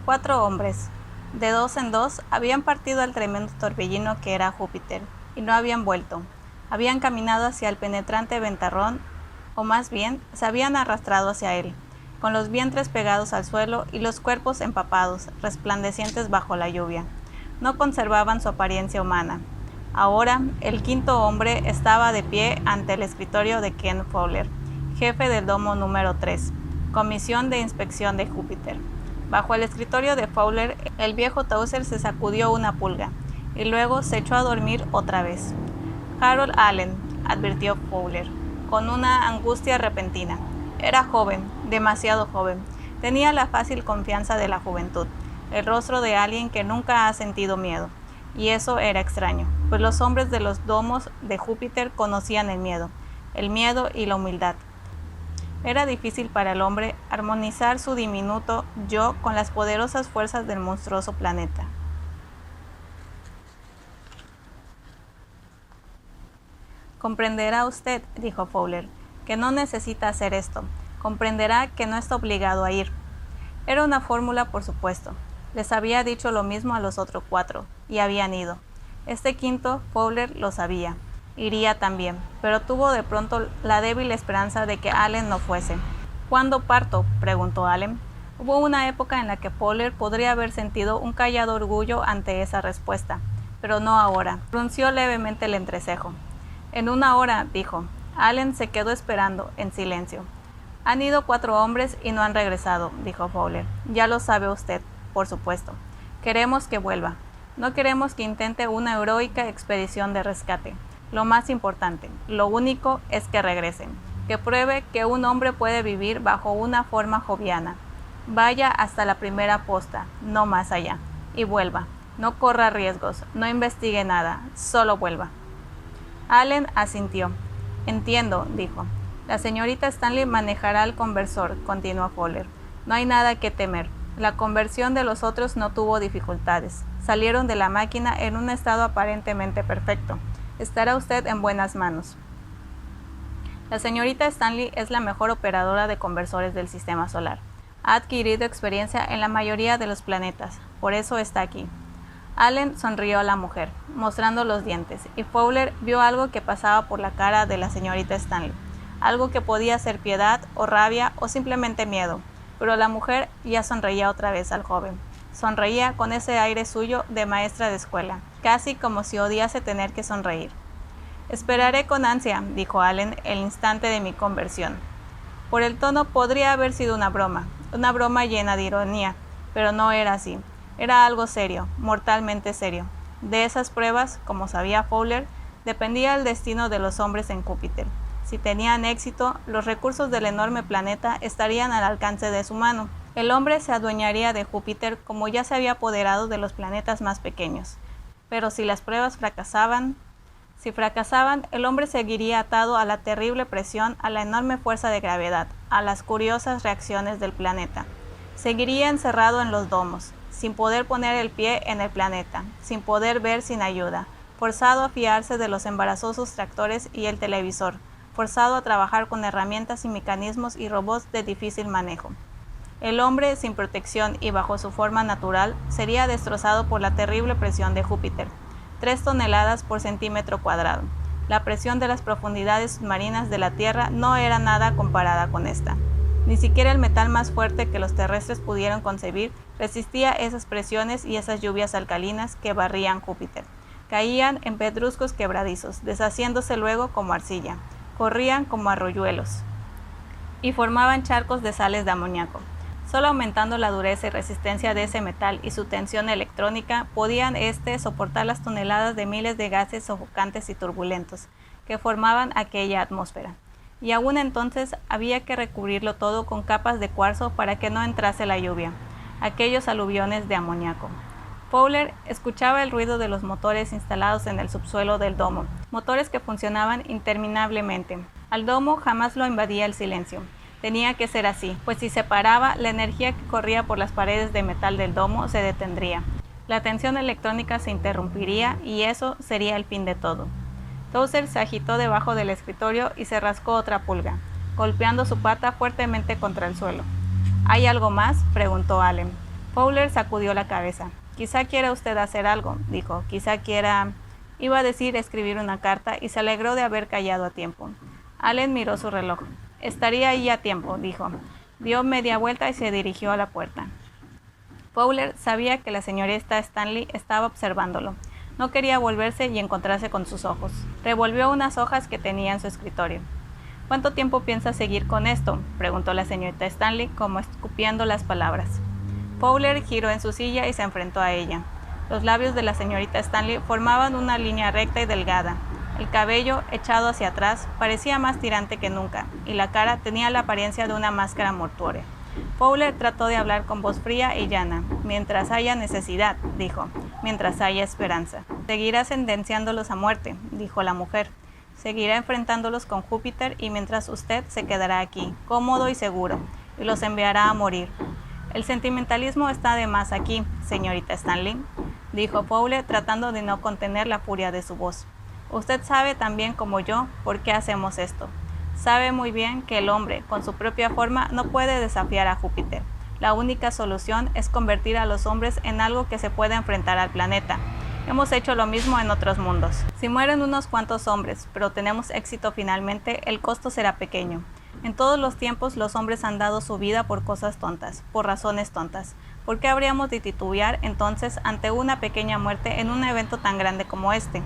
4 hombres, de 2 en 2, habían partido al tremendo torbellino que era Júpiter, y no habían vuelto. Habían caminado hacia el penetrante ventarrón, o más bien, se habían arrastrado hacia él, con los vientres pegados al suelo y los cuerpos empapados, resplandecientes bajo la lluvia. No conservaban su apariencia humana. Ahora, el quinto hombre estaba de pie ante el escritorio de Ken Fowler, jefe del domo número 3, Comisión de Inspección de Júpiter. Bajo el escritorio de Fowler, el viejo Towser se sacudió una pulga, y luego se echó a dormir otra vez. Harold Allen, advirtió Fowler, con una angustia repentina. Era joven, demasiado joven. Tenía la fácil confianza de la juventud, el rostro de alguien que nunca ha sentido miedo. Y eso era extraño, pues los hombres de los domos de Júpiter conocían el miedo y la humildad. Era difícil para el hombre armonizar su diminuto yo con las poderosas fuerzas del monstruoso planeta. Comprenderá usted, dijo Fowler, que no necesita hacer esto. Comprenderá que no está obligado a ir. Era una fórmula, por supuesto. Les había dicho lo mismo a los otros 4, y habían ido. Este quinto, Fowler lo sabía. Iría también, pero tuvo de pronto la débil esperanza de que Allen no fuese. ¿Cuándo parto?, preguntó Allen. Hubo una época en la que Fowler podría haber sentido un callado orgullo ante esa respuesta, pero no ahora. Frunció levemente el entrecejo. En 1 hora, dijo. Allen se quedó esperando, en silencio. Han ido 4 hombres y no han regresado, dijo Fowler. Ya lo sabe usted, por supuesto. Queremos que vuelva. No queremos que intente una heroica expedición de rescate. Lo más importante, lo único, es que regresen. Que pruebe que un hombre puede vivir bajo una forma joviana. Vaya hasta la primera posta, no más allá. Y vuelva. No corra riesgos, no investigue nada, solo vuelva. Allen asintió. Entiendo, dijo. La señorita Stanley manejará el conversor, continuó Fowler. No hay nada que temer. La conversión de los otros no tuvo dificultades. Salieron de la máquina en un estado aparentemente perfecto. Estará usted en buenas manos. La señorita Stanley es la mejor operadora de conversores del sistema solar. Ha adquirido experiencia en la mayoría de los planetas, por eso está aquí. Allen sonrió a la mujer, mostrando los dientes, y Fowler vio algo que pasaba por la cara de la señorita Stanley, algo que podía ser piedad o rabia o simplemente miedo, pero la mujer ya sonreía otra vez al joven. Sonreía con ese aire suyo de maestra de escuela, casi como si odiase tener que sonreír. Esperaré con ansia, dijo Allen, el instante de mi conversión. Por el tono podría haber sido una broma llena de ironía, pero no era así. Era algo serio, mortalmente serio. De esas pruebas, como sabía Fowler, dependía el destino de los hombres en Júpiter. Si tenían éxito, los recursos del enorme planeta estarían al alcance de su mano. El hombre se adueñaría de Júpiter como ya se había apoderado de los planetas más pequeños. Pero si las pruebas fracasaban, el hombre seguiría atado a la terrible presión, a la enorme fuerza de gravedad, a las curiosas reacciones del planeta. Seguiría encerrado en los domos, sin poder poner el pie en el planeta, sin poder ver sin ayuda, forzado a fiarse de los embarazosos tractores y el televisor, forzado a trabajar con herramientas y mecanismos y robots de difícil manejo. El hombre, sin protección y bajo su forma natural, sería destrozado por la terrible presión de Júpiter, 3 toneladas por centímetro cuadrado. La presión de las profundidades submarinas de la Tierra no era nada comparada con esta. Ni siquiera el metal más fuerte que los terrestres pudieron concebir resistía esas presiones y esas lluvias alcalinas que barrían Júpiter. Caían en pedruscos quebradizos, deshaciéndose luego como arcilla. Corrían como arroyuelos y formaban charcos de sales de amoníaco. Solo aumentando la dureza y resistencia de ese metal y su tensión electrónica podían soportar las toneladas de miles de gases sofocantes y turbulentos que formaban aquella atmósfera. Y aún entonces había que recubrirlo todo con capas de cuarzo para que no entrase la lluvia, aquellos aluviones de amoníaco. Fowler escuchaba el ruido de los motores instalados en el subsuelo del domo, motores que funcionaban interminablemente. Al domo jamás lo invadía el silencio. Tenía que ser así, pues si se paraba, la energía que corría por las paredes de metal del domo se detendría. La tensión electrónica se interrumpiría y eso sería el fin de todo. Towser se agitó debajo del escritorio y se rascó otra pulga, golpeando su pata fuertemente contra el suelo. ¿Hay algo más?, preguntó Allen. Fowler sacudió la cabeza. Quizá quiera usted hacer algo, dijo. Quizá quiera... Iba a decir escribir una carta y se alegró de haber callado a tiempo. Allen miró su reloj. Estaría ahí a tiempo, dijo. Dio media vuelta y se dirigió a la puerta. Fowler sabía que la señorita Stanley estaba observándolo. No quería volverse y encontrarse con sus ojos. Revolvió unas hojas que tenía en su escritorio. ¿Cuánto tiempo piensa seguir con esto?, preguntó la señorita Stanley, como escupiendo las palabras. Fowler giró en su silla y se enfrentó a ella. Los labios de la señorita Stanley formaban una línea recta y delgada. El cabello, echado hacia atrás, parecía más tirante que nunca, y la cara tenía la apariencia de una máscara mortuoria. Fowler trató de hablar con voz fría y llana. Mientras haya necesidad, dijo, mientras haya esperanza. Seguirá sentenciándolos a muerte, dijo la mujer. Seguirá enfrentándolos con Júpiter y mientras usted se quedará aquí, cómodo y seguro, y los enviará a morir. El sentimentalismo está de más aquí, señorita Stanley, dijo Fowler tratando de no contener la furia de su voz. Usted sabe tan bien como yo por qué hacemos esto. Sabe muy bien que el hombre, con su propia forma, no puede desafiar a Júpiter. La única solución es convertir a los hombres en algo que se pueda enfrentar al planeta. Hemos hecho lo mismo en otros mundos. Si mueren unos cuantos hombres, pero tenemos éxito finalmente, el costo será pequeño. En todos los tiempos los hombres han dado su vida por cosas tontas, por razones tontas. ¿Por qué habríamos de titubear entonces ante una pequeña muerte en un evento tan grande como este?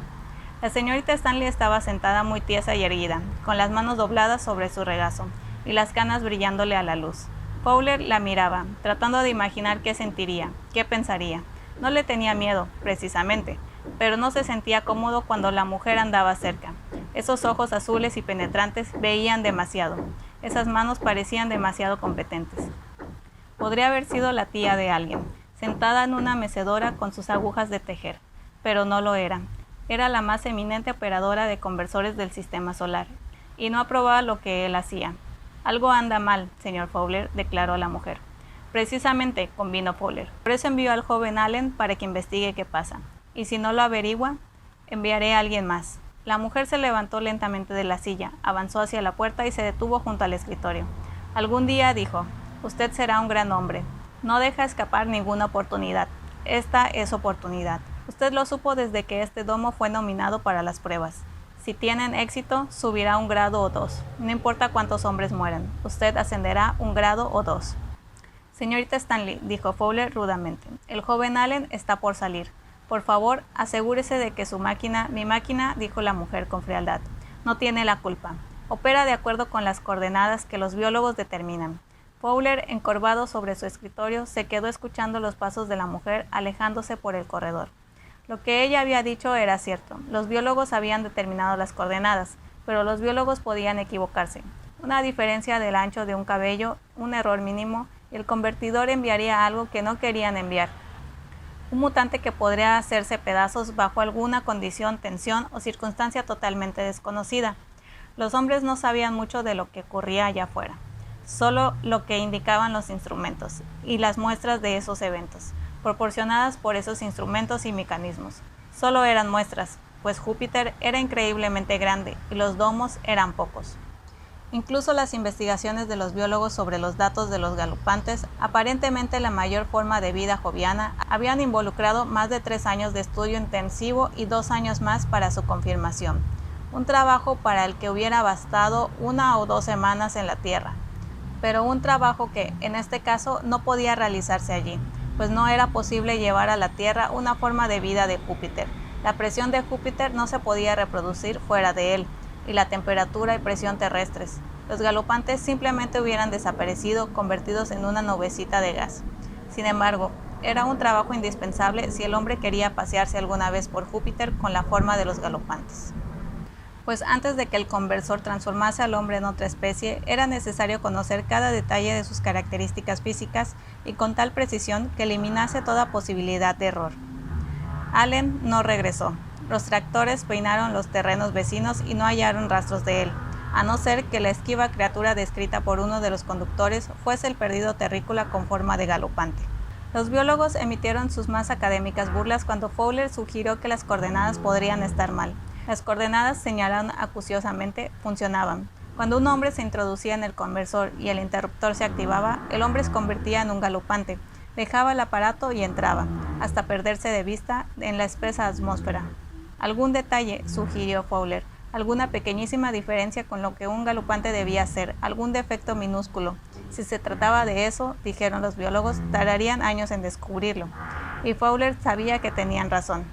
La señorita Stanley estaba sentada muy tiesa y erguida, con las manos dobladas sobre su regazo, y las canas brillándole a la luz. Fowler la miraba, tratando de imaginar qué sentiría, qué pensaría. No le tenía miedo, precisamente, pero no se sentía cómodo cuando la mujer andaba cerca. Esos ojos azules y penetrantes veían demasiado. Esas manos parecían demasiado competentes. Podría haber sido la tía de alguien, sentada en una mecedora con sus agujas de tejer, pero no lo era. Era la más eminente operadora de conversores del sistema solar, y no aprobaba lo que él hacía. Algo anda mal, señor Fowler, declaró la mujer. Precisamente, convino Fowler. Por eso envió al joven Allen para que investigue qué pasa. Y si no lo averigua, enviaré a alguien más. La mujer se levantó lentamente de la silla, avanzó hacia la puerta y se detuvo junto al escritorio. Algún día, dijo, usted será un gran hombre. No deja escapar ninguna oportunidad. Esta es oportunidad. Usted lo supo desde que este domo fue nominado para las pruebas. Si tienen éxito, subirá un grado o dos. No importa cuántos hombres mueran, usted ascenderá un grado o dos. Señorita Stanley, dijo Fowler rudamente, el joven Allen está por salir. Por favor, asegúrese de que su máquina, mi máquina, dijo la mujer con frialdad, no tiene la culpa. Opera de acuerdo con las coordenadas que los biólogos determinan. Fowler, encorvado sobre su escritorio, se quedó escuchando los pasos de la mujer alejándose por el corredor. Lo que ella había dicho era cierto. Los biólogos habían determinado las coordenadas, pero los biólogos podían equivocarse. Una diferencia del ancho de un cabello, un error mínimo, y el convertidor enviaría algo que no querían enviar. Un mutante que podría hacerse pedazos bajo alguna condición, tensión o circunstancia totalmente desconocida. Los hombres no sabían mucho de lo que ocurría allá afuera, solo lo que indicaban los instrumentos y las muestras de esos eventos, proporcionadas por esos instrumentos y mecanismos. Solo eran muestras, pues Júpiter era increíblemente grande y los domos eran pocos. Incluso las investigaciones de los biólogos sobre los datos de los galopantes, aparentemente la mayor forma de vida joviana, habían involucrado más de 3 años de estudio intensivo y 2 años más para su confirmación. Un trabajo para el que hubiera bastado 1 o 2 semanas en la Tierra, pero un trabajo que, en este caso, no podía realizarse allí, pues no era posible llevar a la Tierra una forma de vida de Júpiter. La presión de Júpiter no se podía reproducir fuera de él, y la temperatura y presión terrestres. Los galopantes simplemente hubieran desaparecido, convertidos en una nubecita de gas. Sin embargo, era un trabajo indispensable si el hombre quería pasearse alguna vez por Júpiter con la forma de los galopantes. Pues antes de que el conversor transformase al hombre en otra especie, era necesario conocer cada detalle de sus características físicas y con tal precisión que eliminase toda posibilidad de error. Allen no regresó. Los tractores peinaron los terrenos vecinos y no hallaron rastros de él, a no ser que la esquiva criatura descrita por uno de los conductores fuese el perdido terrícola con forma de galopante. Los biólogos emitieron sus más académicas burlas cuando Fowler sugirió que las coordenadas podrían estar mal. Las coordenadas, señalaron acuciosamente, funcionaban. Cuando un hombre se introducía en el conversor y el interruptor se activaba, el hombre se convertía en un galopante. Dejaba el aparato y entraba, hasta perderse de vista en la espesa atmósfera. Algún detalle, sugirió Fowler, alguna pequeñísima diferencia con lo que un galopante debía ser, algún defecto minúsculo. Si se trataba de eso, dijeron los biólogos, tardarían años en descubrirlo. Y Fowler sabía que tenían razón.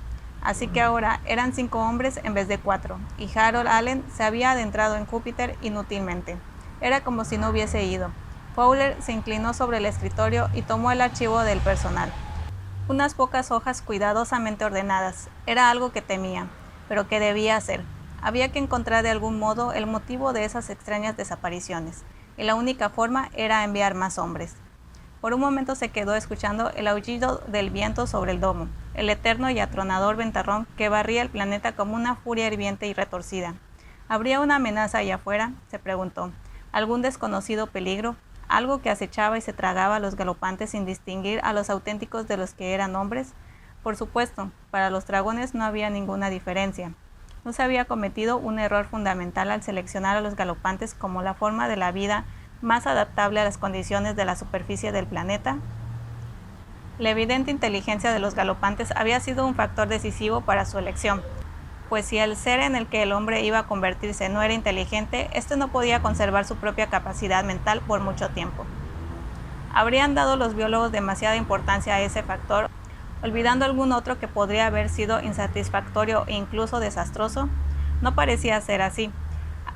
Así que ahora eran 5 hombres en vez de 4, y Harold Allen se había adentrado en Júpiter inútilmente. Era como si no hubiese ido. Fowler se inclinó sobre el escritorio y tomó el archivo del personal. Unas pocas hojas cuidadosamente ordenadas. Era algo que temía, pero que debía hacer. Había que encontrar de algún modo el motivo de esas extrañas desapariciones, y la única forma era enviar más hombres. Por un momento se quedó escuchando el aullido del viento sobre el domo, el eterno y atronador ventarrón que barría el planeta como una furia hirviente y retorcida. ¿Habría una amenaza allá afuera?, se preguntó. ¿Algún desconocido peligro? ¿Algo que acechaba y se tragaba a los galopantes sin distinguir a los auténticos de los que eran hombres? Por supuesto, para los dragones no había ninguna diferencia. ¿No se había cometido un error fundamental al seleccionar a los galopantes como la forma de la vida más adaptable a las condiciones de la superficie del planeta? La evidente inteligencia de los galopantes había sido un factor decisivo para su elección, pues si el ser en el que el hombre iba a convertirse no era inteligente, éste no podía conservar su propia capacidad mental por mucho tiempo. ¿Habrían dado los biólogos demasiada importancia a ese factor, olvidando algún otro que podría haber sido insatisfactorio e incluso desastroso? No parecía ser así.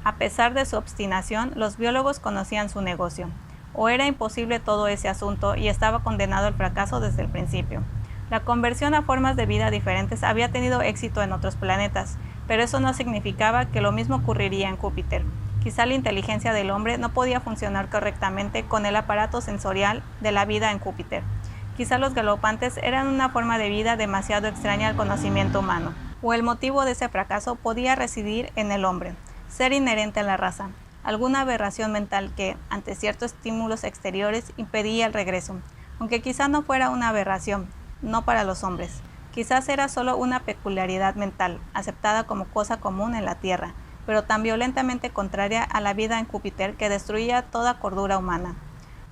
A pesar de su obstinación, los biólogos conocían su negocio. O era imposible todo ese asunto y estaba condenado al fracaso desde el principio. La conversión a formas de vida diferentes había tenido éxito en otros planetas, pero eso no significaba que lo mismo ocurriría en Júpiter. Quizá la inteligencia del hombre no podía funcionar correctamente con el aparato sensorial de la vida en Júpiter. Quizá los galopantes eran una forma de vida demasiado extraña al conocimiento humano. O el motivo de ese fracaso podía residir en el hombre, ser inherente a la raza, alguna aberración mental que, ante ciertos estímulos exteriores, impedía el regreso, aunque quizá no fuera una aberración, no para los hombres. Quizás era solo una peculiaridad mental, aceptada como cosa común en la Tierra, pero tan violentamente contraria a la vida en Júpiter que destruía toda cordura humana.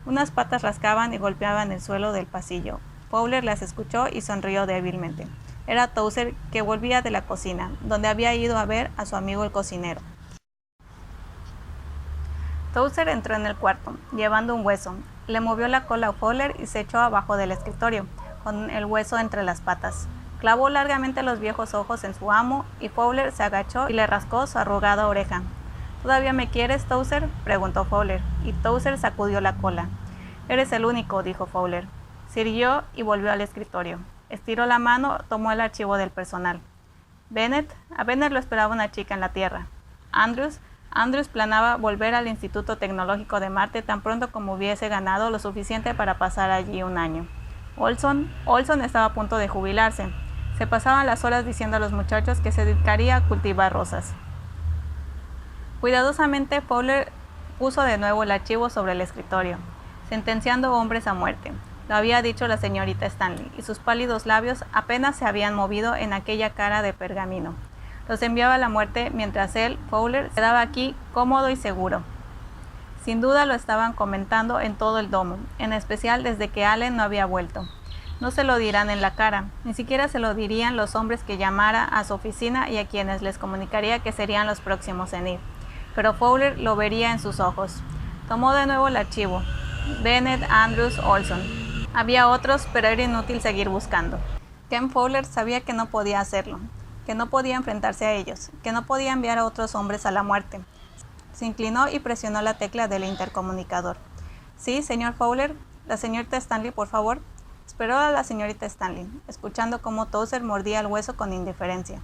Unas patas rascaban y golpeaban el suelo del pasillo. Fowler las escuchó y sonrió débilmente. Era Towser, que volvía de la cocina, donde había ido a ver a su amigo el cocinero. Towser entró en el cuarto, llevando un hueso. Le movió la cola a Fowler y se echó abajo del escritorio, con el hueso entre las patas. Clavó largamente los viejos ojos en su amo y Fowler se agachó y le rascó su arrugada oreja. ¿Todavía me quieres, Towser?, preguntó Fowler, y Towser sacudió la cola. Eres el único, dijo Fowler. Se irguió y volvió al escritorio. Estiró la mano, tomó el archivo del personal. Bennett, a Bennett lo esperaba una chica en la Tierra. Andrews planeaba volver al Instituto Tecnológico de Marte tan pronto como hubiese ganado lo suficiente para pasar allí un año. Olson estaba a punto de jubilarse. Se pasaban las horas diciendo a los muchachos que se dedicaría a cultivar rosas. Cuidadosamente, Fowler puso de nuevo el archivo sobre el escritorio, sentenciando hombres a muerte. Lo había dicho la señorita Stanley, y sus pálidos labios apenas se habían movido en aquella cara de pergamino. Los enviaba a la muerte mientras él, Fowler, quedaba aquí cómodo y seguro. Sin duda lo estaban comentando en todo el domo, en especial desde que Allen no había vuelto. No se lo dirán en la cara, ni siquiera se lo dirían los hombres que llamara a su oficina y a quienes les comunicaría que serían los próximos en ir. Pero Fowler lo vería en sus ojos. Tomó de nuevo el archivo. Bennett, Andrews, Olson. Había otros, pero era inútil seguir buscando. Ken Fowler sabía que no podía hacerlo, que no podía enfrentarse a ellos, que no podía enviar a otros hombres a la muerte. Se inclinó y presionó la tecla del intercomunicador. «Sí, señor Fowler. La señorita Stanley, por favor». Esperó a la señorita Stanley, escuchando cómo Towser mordía el hueso con indiferencia.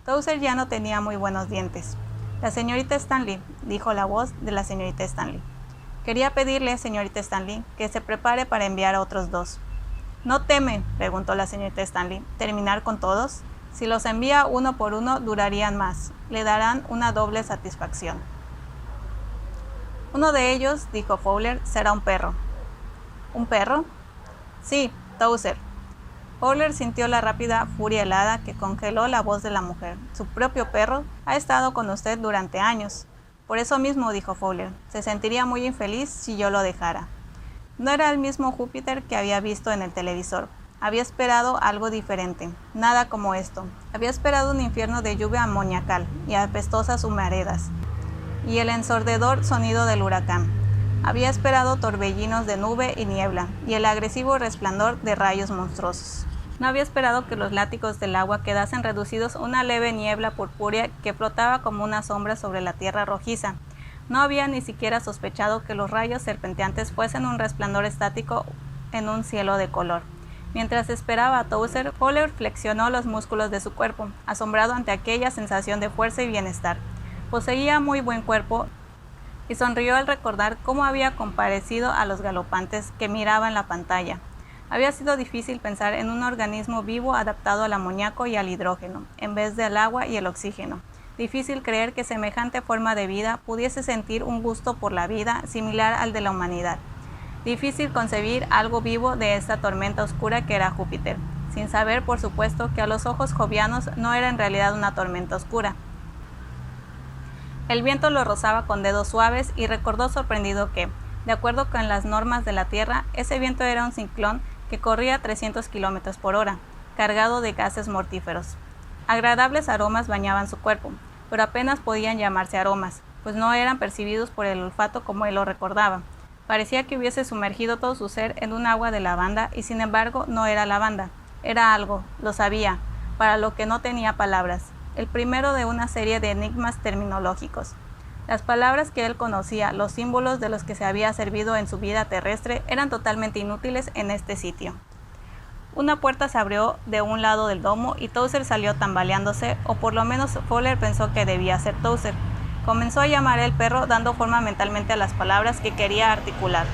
Towser ya no tenía muy buenos dientes. «La señorita Stanley», dijo la voz de la señorita Stanley. «Quería pedirle, señorita Stanley, que se prepare para enviar a otros 2. «¿No teme», preguntó la señorita Stanley, «terminar con todos? Si los envía uno por uno, durarían más. Le darán una doble satisfacción». «Uno de ellos», dijo Fowler, «será un perro». «¿Un perro?» «Sí, Towser». Fowler sintió la rápida furia helada que congeló la voz de la mujer. «Su propio perro ha estado con usted durante años». «Por eso mismo», dijo Fowler, «se sentiría muy infeliz si yo lo dejara». No era el mismo Júpiter que había visto en el televisor. Había esperado algo diferente, nada como esto. Había esperado un infierno de lluvia amoniacal y apestosas humaredas, y el ensordecedor sonido del huracán. Había esperado torbellinos de nube y niebla, y el agresivo resplandor de rayos monstruosos. No había esperado que los látigos del agua quedasen reducidos a una leve niebla purpúrea que flotaba como una sombra sobre la tierra rojiza. No había ni siquiera sospechado que los rayos serpenteantes fuesen un resplandor estático en un cielo de color. Mientras esperaba a Towser, Fowler flexionó los músculos de su cuerpo, asombrado ante aquella sensación de fuerza y bienestar. Poseía muy buen cuerpo y sonrió al recordar cómo había comparecido a los galopantes que miraba en la pantalla. Había sido difícil pensar en un organismo vivo adaptado al amoníaco y al hidrógeno, en vez del agua y el oxígeno. Difícil creer que semejante forma de vida pudiese sentir un gusto por la vida similar al de la humanidad. Difícil concebir algo vivo de esta tormenta oscura que era Júpiter, sin saber, por supuesto, que a los ojos jovianos no era en realidad una tormenta oscura. El viento lo rozaba con dedos suaves y recordó sorprendido que, de acuerdo con las normas de la Tierra, ese viento era un ciclón que corría a 300 km por hora, cargado de gases mortíferos. Agradables aromas bañaban su cuerpo, pero apenas podían llamarse aromas, pues no eran percibidos por el olfato como él lo recordaba. Parecía que hubiese sumergido todo su ser en un agua de lavanda y sin embargo no era lavanda. Era algo, lo sabía, para lo que no tenía palabras. El primero de una serie de enigmas terminológicos. Las palabras que él conocía, los símbolos de los que se había servido en su vida terrestre, eran totalmente inútiles en este sitio. Una puerta se abrió de un lado del domo y Towser salió tambaleándose, o por lo menos Fowler pensó que debía ser Towser. Comenzó a llamar al perro dando forma mentalmente a las palabras que quería articular,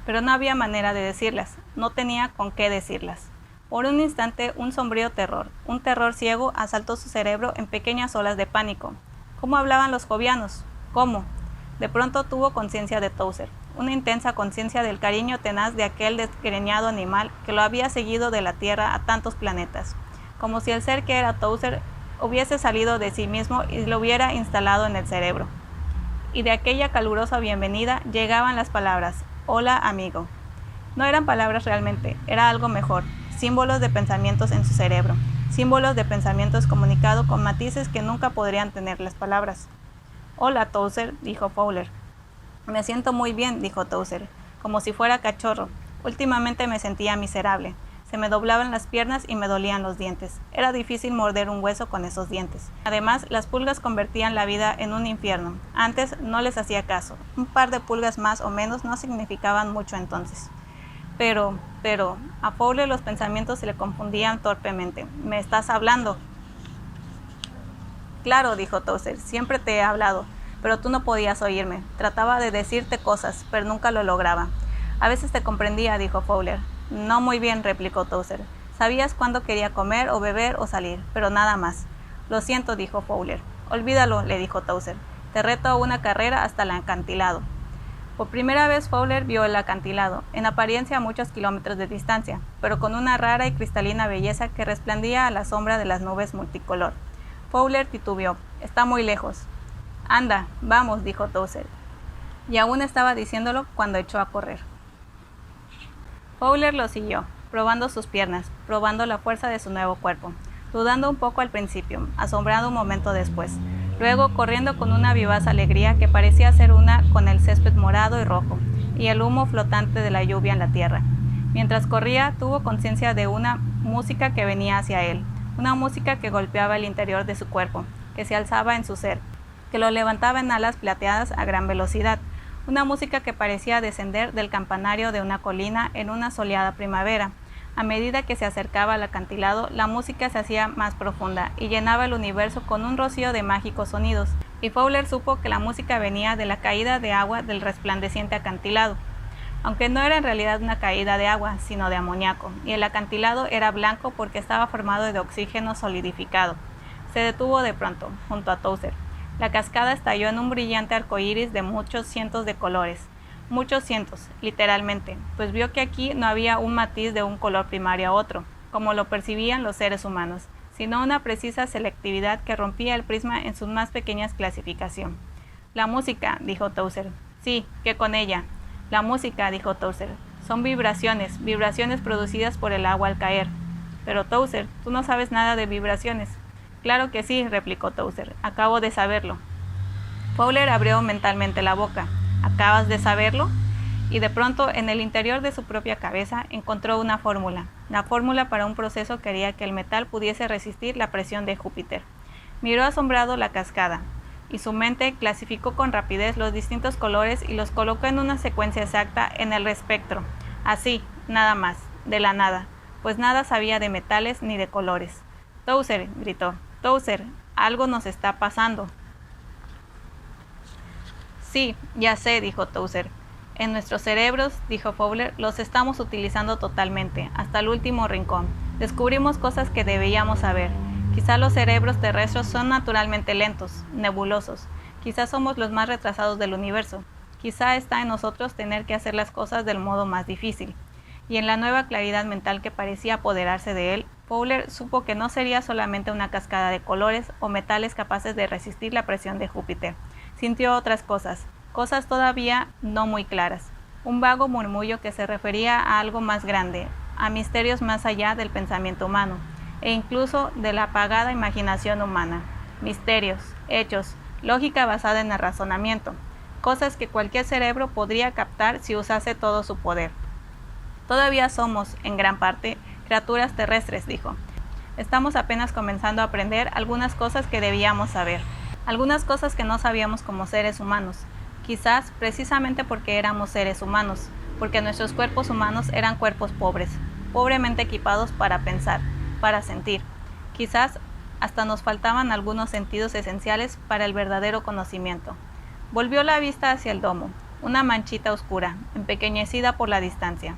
pero no había manera de decirlas, no tenía con qué decirlas. Por un instante un sombrío terror, un terror ciego, asaltó su cerebro en pequeñas olas de pánico. ¿Cómo hablaban los jovianos? ¿Cómo? De pronto tuvo conciencia de Towser, una intensa conciencia del cariño tenaz de aquel desgreñado animal que lo había seguido de la Tierra a tantos planetas, como si el ser que era Towser hubiese salido de sí mismo y lo hubiera instalado en el cerebro. Y de aquella calurosa bienvenida llegaban las palabras, «Hola, amigo». No eran palabras realmente, era algo mejor, símbolos de pensamientos en su cerebro, símbolos de pensamientos comunicados con matices que nunca podrían tener las palabras. «Hola, Towser», dijo Fowler. «Me siento muy bien», dijo Towser, como si fuera cachorro. «Últimamente me sentía miserable. Se me doblaban las piernas y me dolían los dientes. Era difícil morder un hueso con esos dientes. Además, las pulgas convertían la vida en un infierno. Antes no les hacía caso. Un par de pulgas más o menos no significaban mucho entonces. Pero, a Fowler los pensamientos se le confundían torpemente. «¿Me estás hablando?» «Claro», dijo Towser, «siempre te he hablado, pero tú no podías oírme. Trataba de decirte cosas, pero nunca lo lograba». «A veces te comprendía», dijo Fowler. «No muy bien», replicó Towser. «Sabías cuándo quería comer o beber o salir, pero nada más». «Lo siento», dijo Fowler. «Olvídalo», le dijo Towser. «Te reto a una carrera hasta el acantilado». Por primera vez Fowler vio el acantilado, en apariencia a muchos kilómetros de distancia, pero con una rara y cristalina belleza que resplandecía a la sombra de las nubes multicolor. Fowler titubeó. «Está muy lejos». «Anda, vamos», dijo Towser. Y aún estaba diciéndolo cuando echó a correr. Fowler lo siguió, probando sus piernas, probando la fuerza de su nuevo cuerpo, dudando un poco al principio, asombrado un momento después, luego corriendo con una vivaz alegría que parecía ser una con el césped morado y rojo, y el humo flotante de la lluvia en la tierra. Mientras corría, tuvo conciencia de una música que venía hacia él, una música que golpeaba el interior de su cuerpo, que se alzaba en su ser, que lo levantaba en alas plateadas a gran velocidad, una música que parecía descender del campanario de una colina en una soleada primavera. A medida que se acercaba al acantilado, la música se hacía más profunda y llenaba el universo con un rocío de mágicos sonidos, y Fowler supo que la música venía de la caída de agua del resplandeciente acantilado, aunque no era en realidad una caída de agua, sino de amoníaco, y el acantilado era blanco porque estaba formado de oxígeno solidificado. Se detuvo de pronto, junto a Towser. La cascada estalló en un brillante arcoíris de muchos cientos de colores. Muchos cientos, literalmente, pues vio que aquí no había un matiz de un color primario a otro, como lo percibían los seres humanos, sino una precisa selectividad que rompía el prisma en sus más pequeñas clasificación. «La música», dijo Towser. «Sí, ¿qué con ella?» «La música», dijo Towser, Son vibraciones, vibraciones producidas por el agua al caer. Pero Towser, tú no sabes nada de vibraciones. Claro que sí, replicó Towser. Acabo de saberlo. Fowler abrió mentalmente la boca. ¿Acabas de saberlo? Y de pronto, en el interior de su propia cabeza, encontró una fórmula. La fórmula para un proceso que haría que el metal pudiese resistir la presión de Júpiter. Miró asombrado la cascada, y su mente clasificó con rapidez los distintos colores y los colocó en una secuencia exacta en el espectro. Así, nada más, de la nada, pues nada sabía de metales ni de colores. Towser, gritó. Towser, algo nos está pasando. Sí, ya sé, dijo Towser. En nuestros cerebros, dijo Fowler, los estamos utilizando totalmente, hasta el último rincón. Descubrimos cosas que debíamos saber. Quizá los cerebros terrestres son naturalmente lentos, nebulosos. Quizá somos los más retrasados del universo. Quizá está en nosotros tener que hacer las cosas del modo más difícil. Y en la nueva claridad mental que parecía apoderarse de él, Fowler supo que no sería solamente una cascada de colores o metales capaces de resistir la presión de Júpiter. Sintió otras cosas todavía no muy claras. Un vago murmullo que se refería a algo más grande, a misterios más allá del pensamiento humano, e incluso de la apagada imaginación humana. Misterios, hechos, lógica basada en el razonamiento, cosas que cualquier cerebro podría captar si usase todo su poder. Todavía somos, en gran parte, criaturas terrestres, dijo. Estamos apenas comenzando a aprender algunas cosas que debíamos saber, algunas cosas que no sabíamos como seres humanos, quizás precisamente porque éramos seres humanos, porque nuestros cuerpos humanos eran cuerpos pobres, pobremente equipados para pensar, para sentir. Quizás hasta nos faltaban algunos sentidos esenciales para el verdadero conocimiento. Volvió la vista hacia el domo, una manchita oscura, empequeñecida por la distancia.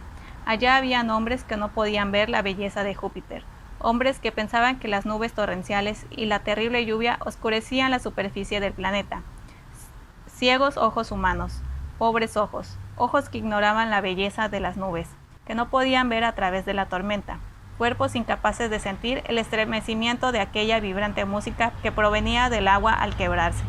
Allá habían hombres que no podían ver la belleza de Júpiter, hombres que pensaban que las nubes torrenciales y la terrible lluvia oscurecían la superficie del planeta. Ciegos ojos humanos, pobres ojos, ojos que ignoraban la belleza de las nubes, que no podían ver a través de la tormenta, cuerpos incapaces de sentir el estremecimiento de aquella vibrante música que provenía del agua al quebrarse.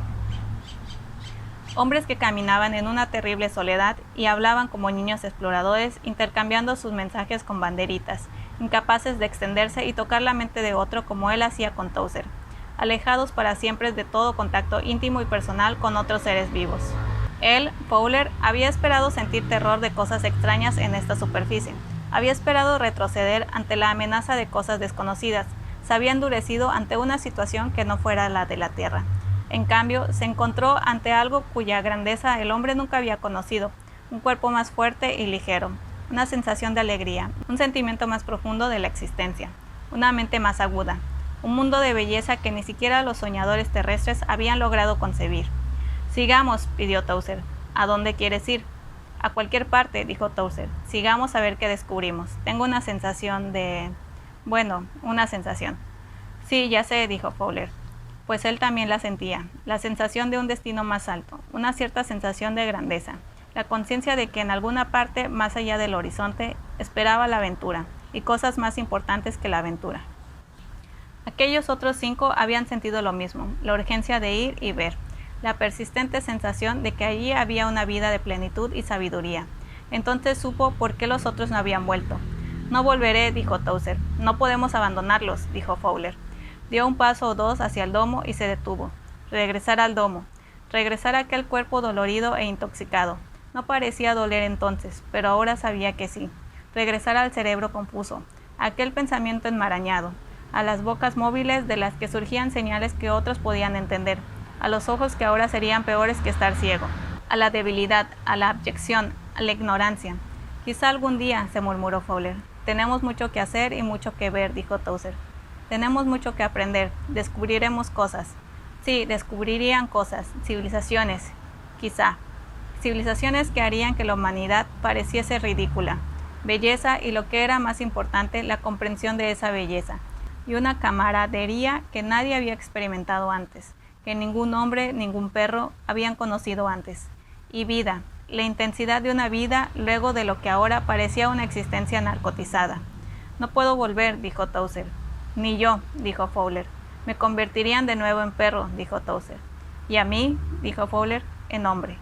Hombres que caminaban en una terrible soledad y hablaban como niños exploradores, intercambiando sus mensajes con banderitas, incapaces de extenderse y tocar la mente de otro como él hacía con Towser, alejados para siempre de todo contacto íntimo y personal con otros seres vivos. Él, Fowler, había esperado sentir terror de cosas extrañas en esta superficie. Había esperado retroceder ante la amenaza de cosas desconocidas. Se había endurecido ante una situación que no fuera la de la Tierra. En cambio, se encontró ante algo cuya grandeza el hombre nunca había conocido, un cuerpo más fuerte y ligero, una sensación de alegría, un sentimiento más profundo de la existencia, una mente más aguda, un mundo de belleza que ni siquiera los soñadores terrestres habían logrado concebir. Sigamos, pidió Towser. ¿A dónde quieres ir? A cualquier parte, dijo Towser. Sigamos a ver qué descubrimos. Tengo una sensación de... una sensación. Sí, ya sé, dijo Fowler. Pues él también la sentía, la sensación de un destino más alto, una cierta sensación de grandeza, la conciencia de que en alguna parte más allá del horizonte esperaba la aventura, y cosas más importantes que la aventura. Aquellos otros 5 habían sentido lo mismo, la urgencia de ir y ver, la persistente sensación de que allí había una vida de plenitud y sabiduría. Entonces supo por qué los otros no habían vuelto. No volveré, dijo Towser. No podemos abandonarlos, dijo Fowler. Dio un paso o dos hacia el domo y se detuvo. Regresar al domo. Regresar a aquel cuerpo dolorido e intoxicado. No parecía doler entonces, pero ahora sabía que sí. Regresar al cerebro confuso, a aquel pensamiento enmarañado, a las bocas móviles de las que surgían señales que otros podían entender, a los ojos que ahora serían peores que estar ciego, a la debilidad, a la abyección, a la ignorancia. Quizá algún día, se murmuró Fowler. Tenemos mucho que hacer y mucho que ver, dijo Towser. Tenemos mucho que aprender, descubriremos cosas. Sí, descubrirían cosas, civilizaciones, quizá. Civilizaciones que harían que la humanidad pareciese ridícula. Belleza y lo que era más importante, la comprensión de esa belleza. Y una camaradería que nadie había experimentado antes, que ningún hombre, ningún perro habían conocido antes. Y vida, la intensidad de una vida luego de lo que ahora parecía una existencia narcotizada. No puedo volver, dijo Towser. Ni yo, dijo Fowler. Me convertirían de nuevo en perro, dijo Towser. Y a mí, dijo Fowler, en hombre.